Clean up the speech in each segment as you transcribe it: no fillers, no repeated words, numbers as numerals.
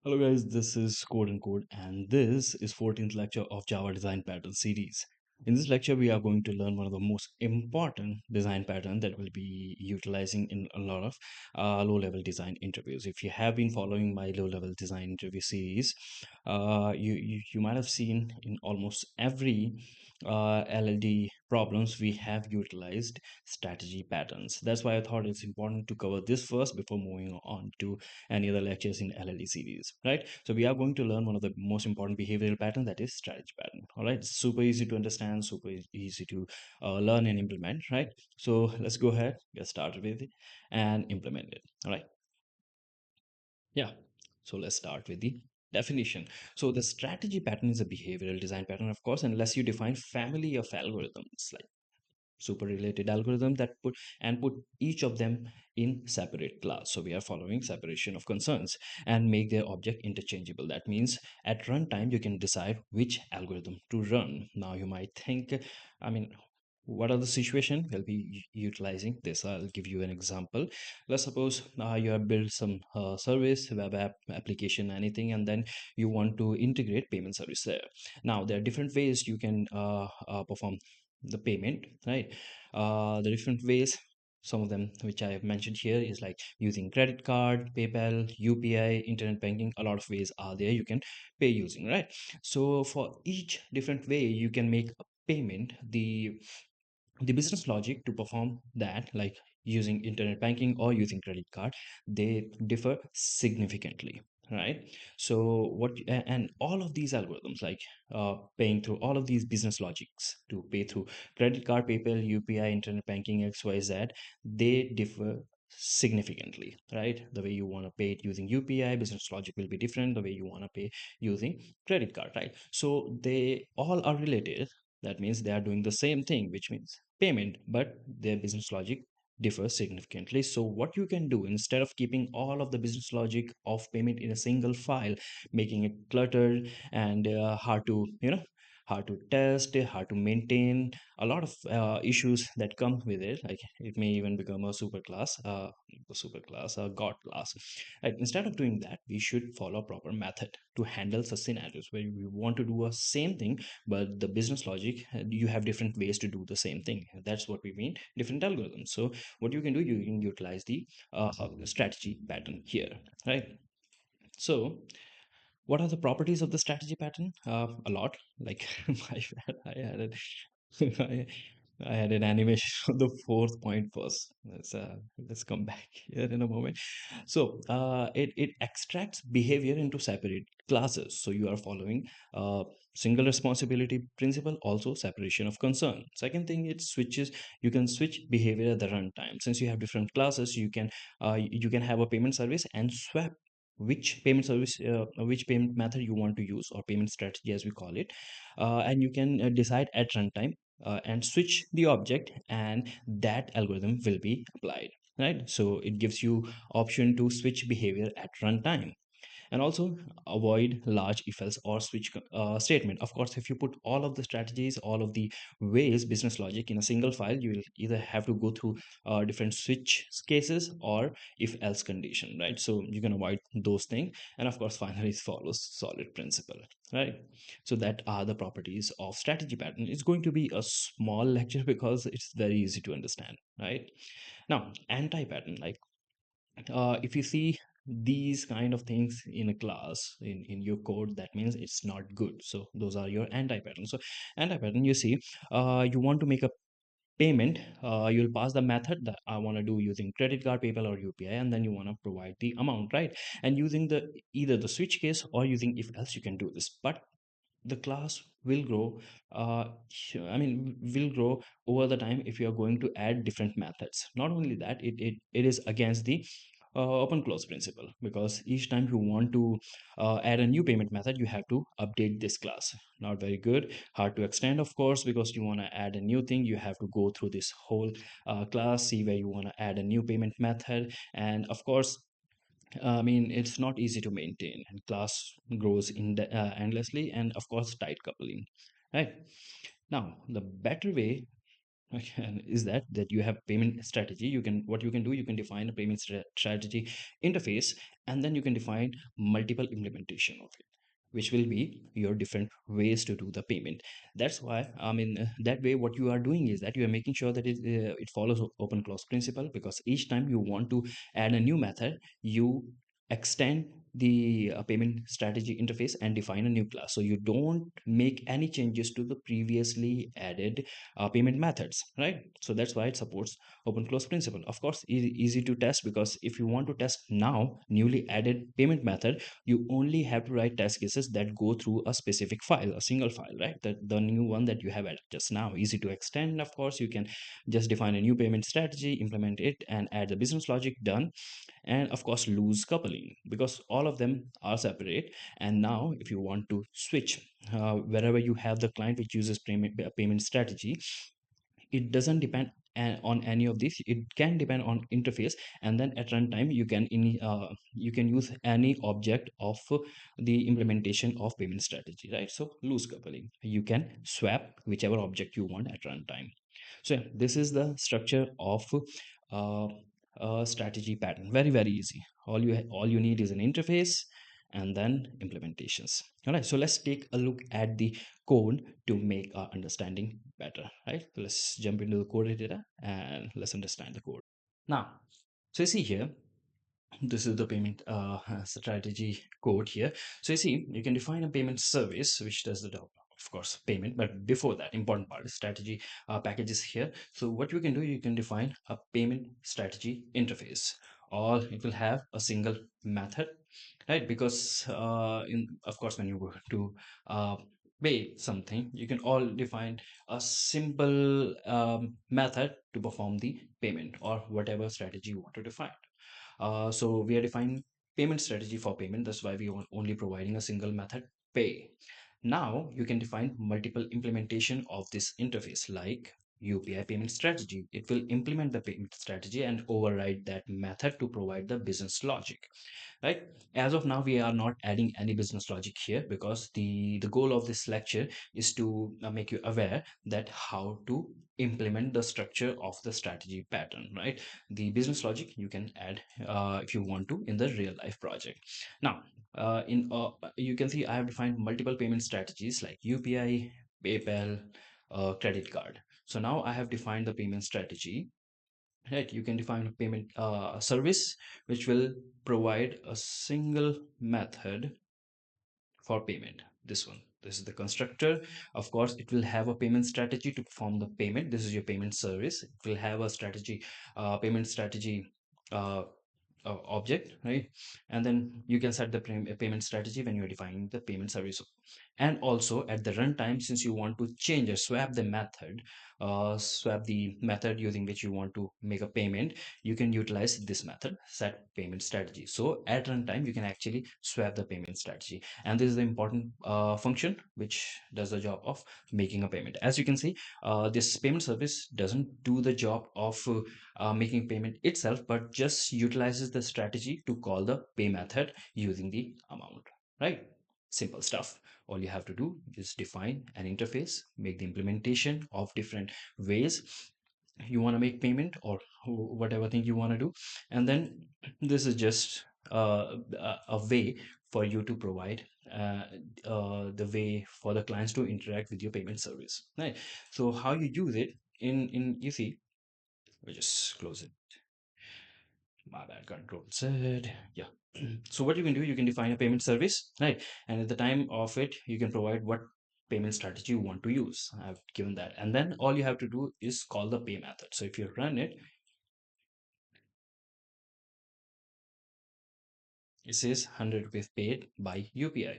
Hello guys, this is CodeNCode and this is 14th lecture of Java design pattern series. In this lecture, we are going to learn one of the most important design pattern that will be utilizing in a lot of low-level design interviews. If you have been following my low-level design interview series, you might have seen in almost every LLD problems we have utilized strategy patterns. That's why I thought it's important to cover this first before moving on to any other lectures in LLD series, right? So we are going to learn one of the most important behavioral pattern, that is strategy pattern. All right, it's super easy to understand, super easy to learn and implement, right? So let's go ahead, get started with it and implement it. All right, yeah. So let's start with the definition. So the strategy pattern is a behavioral design pattern, of course, unless you define family of algorithms like super related algorithm that put each of them in separate class. So we are following separation of concerns and make their object interchangeable. That means at runtime you can decide which algorithm to run. Now you might think, I mean, what are the situation we'll be utilizing this? I'll give you an example. Let's suppose you have built some service, web app, application, anything, and then you want to integrate payment service there. Now there are different ways you can perform the payment, right? The different ways, some of them which I have mentioned here is like using credit card, PayPal, UPI, internet banking. A lot of ways are there you can pay using, right? So for each different way you can make a payment, the business logic to perform that, like using internet banking or using credit card, they differ significantly, right? So and all of these algorithms, like paying through all of these business logics to pay through credit card, PayPal, UPI, internet banking, XYZ, they differ significantly, right? The way you want to pay it using UPI, business logic will be different. The way you want to pay using credit card, right? So they all are related. That means they are doing the same thing, which means payment, but their business logic differs significantly. So what you can do, instead of keeping all of the business logic of payment in a single file, making it cluttered and hard to, hard to test, hard to maintain, a lot of issues that come with it, like it may even become a super class, a god class. And instead of doing that, we should follow a proper method to handle such scenarios where we want to do a same thing, but the business logic, you have different ways to do the same thing. That's what we mean, different algorithms. So what you can do, you can utilize the strategy pattern here, right? So what are the properties of the strategy pattern? A lot, like my bad, I had it. I, I had an animation on the fourth point first. Let's come back here in a moment. So it extracts behavior into separate classes. So you are following single responsibility principle, also separation of concern. Second thing, it switches. You can switch behavior at the runtime. Since you have different classes, you can have a payment service and swap which payment method you want to use, or payment strategy as we call it, and you can decide at runtime and switch the object, and that algorithm will be applied, right? So it gives you option to switch behavior at runtime, and also avoid large if else or switch statement. Of course, if you put all of the strategies, all of the ways business logic in a single file, you will either have to go through different switch cases or if else condition, right? So you can avoid those things, and of course finally follows solid principle, right? So that are the properties of strategy pattern. It's going to be a small lecture because it's very easy to understand, right? Now anti pattern, like if you see these kind of things in a class, in your code, that means it's not good. So those are your anti-pattern. So anti-pattern, you see, you want to make a payment, you'll pass the method that I want to do using credit card, PayPal, or UPI, and then you want to provide the amount, right? And using the either the switch case or using if else, you can do this. But the class will grow, uh, will grow over the time if you are going to add different methods. Not only that, it is against the open close principle, because each time you want to add a new payment method, you have to update this class. Not very good, hard to extend, of course, because you want to add a new thing, you have to go through this whole class, see where you want to add a new payment method. And of course, it's not easy to maintain, and class grows endlessly, and of course, tight coupling. Right, now, the better way Okay, and is that you have payment strategy. You can, what you can do, you can define a payment strategy interface, and then you can define multiple implementation of it, which will be your different ways to do the payment. That's why, I mean, that way what you are doing is that you are making sure that it follows open clause principle, because each time you want to add a new method, you extend the payment strategy interface and define a new class, so you don't make any changes to the previously added payment methods, right? So that's why it supports open close principle. Of course, easy to test, because if you want to test now newly added payment method, you only have to write test cases that go through a specific file, a single file, right? The new one that you have added just now, easy to extend. Of course, you can just define a new payment strategy, implement it, and add the business logic, done. And of course, loose coupling, because all of them are separate. And now if you want to switch, wherever you have the client which uses payment strategy, it doesn't depend on any of these. It can depend on interface, and then at runtime you can use any object of the implementation of payment strategy, right? So loose coupling, you can swap whichever object you want at runtime. So yeah, this is the structure of uh, a strategy pattern. Very, very easy. All you need is an interface and then implementations. All right, so let's take a look at the code to make our understanding better, right? So let's jump into the code editor and let's understand the code. Now, so you see here, this is the payment strategy code here. So you see, you can define a payment service which does the job, of course, payment. But before that, important part is strategy packages here. So what you can do, you can define a payment strategy interface, or it will have a single method, right? Because in of course, when you go to pay something, you can all define a simple method to perform the payment, or whatever strategy you want to define. So we are defining payment strategy for payment. That's why we are only providing a single method, pay. Now you can define multiple implementation of this interface, like UPI payment strategy. It will implement the payment strategy and override that method to provide the business logic, right? As of now, we are not adding any business logic here, because the goal of this lecture is to make you aware that how to implement the structure of the strategy pattern, right? The business logic you can add if you want to in the real life project. Now in you can see I have defined multiple payment strategies like UPI, PayPal, credit card. So now I have defined the payment strategy, right? You can define a payment service which will provide a single method for payment. This one, this is the constructor. Of course, it will have a payment strategy to perform the payment. This is your payment service. It will have a strategy, payment strategy uh, object, right? And then you can set the payment strategy when you're defining the payment service. And also at the runtime, since you want to change or swap the method, swap the method using which you want to make a payment, you can utilize this method, set payment strategy. So at runtime you can actually swap the payment strategy, and this is the important function which does the job of making a payment. As you can see, this payment service doesn't do the job of making payment itself, but just utilizes the strategy to call the pay method using the amount, right? Simple stuff. All you have to do is define an interface, make the implementation of different ways you want to make payment, or whatever thing you want to do. And then this is just a way for you to provide uh, the way for the clients to interact with your payment service, right? So how you use it in you see, we just close it. My bad, control Z. Yeah. So what you can do, you can define a payment service, right? And at the time of it, you can provide what payment strategy you want to use. I've given that. And then all you have to do is call the pay method. So if you run it, it says 100 rupees paid by UPI.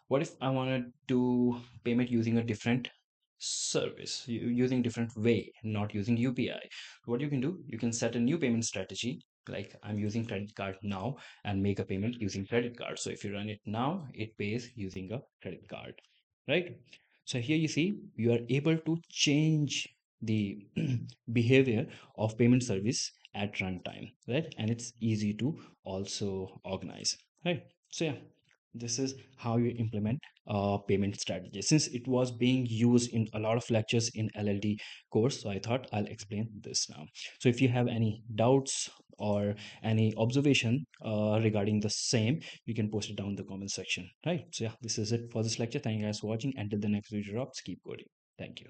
What if I want to do payment using a different service, using different way, not using UPI? What you can do, you can set a new payment strategy. Like I'm using credit card now, and make a payment using credit card. So if you run it now, it pays using a credit card, right? So here you see you are able to change the behavior of payment service at runtime, right? And it's easy to also organize, right? So yeah, This is how you implement a payment strategy. Since it was being used in a lot of lectures in LLD course, so I thought I'll explain this now. So if you have any doubts or any observation regarding the same, you can post it down in the comment section, right? So yeah, this is it for this lecture. Thank you guys for watching. Until the next video drops, keep coding. Thank you.